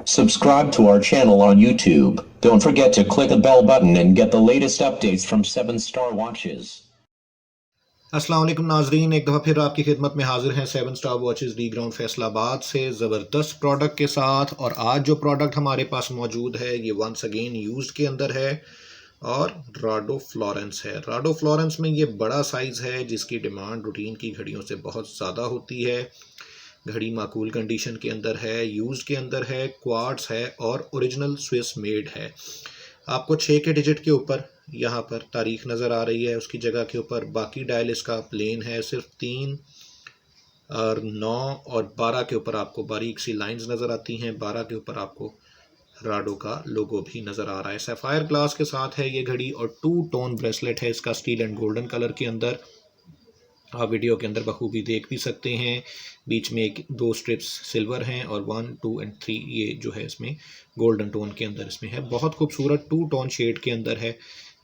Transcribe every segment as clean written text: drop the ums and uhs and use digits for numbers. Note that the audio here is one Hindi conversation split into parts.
Subscribe to our channel on YouTube. Don't forget to click the bell button and get the latest updates from 7-star watches. अस्सलाम वालेकुम नाजरीन, एक दफ़ा फिर आपकी खिदमत में हाजिर हैं 7 star watches D ground Faisalabad से ज़बरदस्त प्रोडक्ट के साथ। और आज जो प्रोडक्ट हमारे पास मौजूद है ये वंस अगेन यूज्ड के अंदर है और राडो फ्लोरेंस है। राडो फ्लोरेंस में ये बड़ा साइज़ है जिसकी डिमांड रूटीन की घड़ियों से बहुत ज़्यादा होती है। घड़ी माकूल कंडीशन के अंदर है, यूज्ड के अंदर है, क्वार्ट्स है और ओरिजिनल स्विस मेड है। आपको 6 के डिजिट के ऊपर यहाँ पर तारीख नज़र आ रही है, उसकी जगह के ऊपर बाकी डायल इसका प्लेन है। सिर्फ 3 और 9 और 12 के ऊपर आपको बारीक सी लाइंस नज़र आती हैं। 12 के ऊपर आपको राडो का लोगो भी नज़र आ रहा है। सैफायर ग्लास के साथ है ये घड़ी और 2 टोन ब्रेसलेट है इसका स्टील एंड गोल्डन कलर के अंदर। आप वीडियो के अंदर बखूबी देख भी सकते हैं। बीच में 2 स्ट्रिप्स सिल्वर हैं और 1, 2 और 3 ये जो है इसमें गोल्डन टोन के अंदर इसमें है। बहुत खूबसूरत 2 टोन शेड के अंदर है।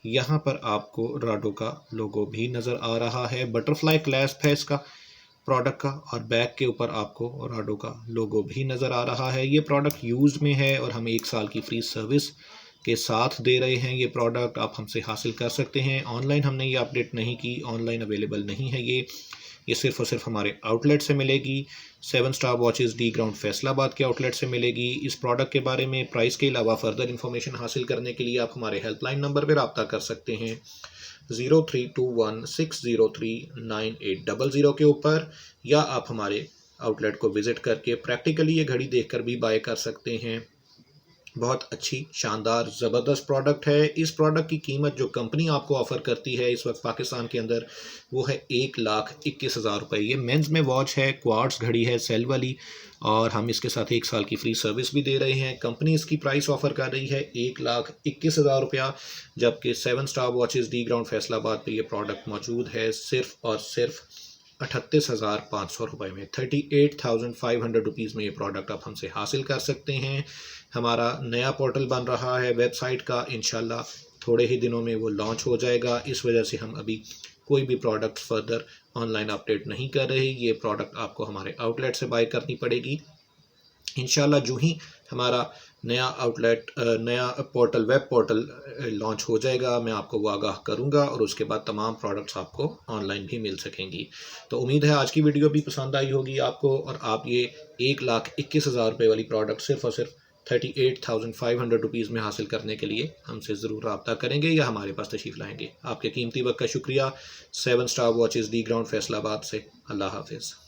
यहाँ पर आपको राडो का लोगो भी नज़र आ रहा है। बटरफ्लाई क्लैस्प है इसका प्रोडक्ट का और बैक के ऊपर आपको राडो का लोगो भी नज़र आ रहा है। ये प्रोडक्ट यूज़ में है और हम 1 साल की फ्री सर्विस के साथ दे रहे हैं। ये प्रोडक्ट आप हमसे हासिल कर सकते हैं। ऑनलाइन हमने ये अपडेट नहीं की, ऑनलाइन अवेलेबल नहीं है ये सिर्फ़ और सिर्फ हमारे आउटलेट से मिलेगी। 7 star watches D ground Faisalabad के आउटलेट से मिलेगी। इस प्रोडक्ट के बारे में प्राइस के अलावा फर्दर इन्फॉर्मेशन हासिल करने के लिए आप हमारे हेल्पलाइन नंबर पर रब्ता कर सकते हैं 0321603980 के ऊपर, या आप हमारे आउटलेट को विज़िट करके प्रैक्टिकली ये घड़ी देखकर भी बाय कर सकते हैं। बहुत अच्छी शानदार ज़बरदस्त प्रोडक्ट है। इस प्रोडक्ट की कीमत जो कंपनी आपको ऑफ़र करती है इस वक्त पाकिस्तान के अंदर वो है 1,21,000 रुपये। ये मेंस में वॉच है, क्वार्ट्स घड़ी है सेल वाली, और हम इसके साथ 1 साल की फ्री सर्विस भी दे रहे हैं। कंपनी इसकी प्राइस ऑफ़र कर रही है 1,21,000 रुपया, जबकि 7 star watches D ground Faisalabad पे ये प्रोडक्ट मौजूद है सिर्फ़ और सिर्फ 38,500 रुपये में। 38,500 रुपीज़ में ये प्रोडक्ट आप हमसे हासिल कर सकते हैं। हमारा नया पोर्टल बन रहा है वेबसाइट का, इंशाल्लाह थोड़े ही दिनों में वो लॉन्च हो जाएगा। इस वजह से हम अभी कोई भी प्रोडक्ट फर्दर ऑनलाइन अपडेट नहीं कर रहे। ये प्रोडक्ट आपको हमारे आउटलेट से बाय करनी पड़ेगी। इंशाल्लाह जो ही हमारा नया आउटलेट नया पोर्टल वेब पोर्टल लॉन्च हो जाएगा मैं आपको वो आगाह करूंगा और उसके बाद तमाम प्रोडक्ट्स आपको ऑनलाइन भी मिल सकेंगी। तो उम्मीद है आज की वीडियो भी पसंद आई होगी आपको और आप ये 1,21,000 रुपये वाली प्रोडक्ट सिर्फ और सिर्फ 38,500 रुपीज़ में हासिल करने के लिए हमसे ज़रूर रब्ता करेंगे या हमारे पास तशरीफ़ लाएंगे। आपके कीमती वक्त का शुक्रिया। 7 star watches D ground Faisalabad से। अल्लाह हाफिज़।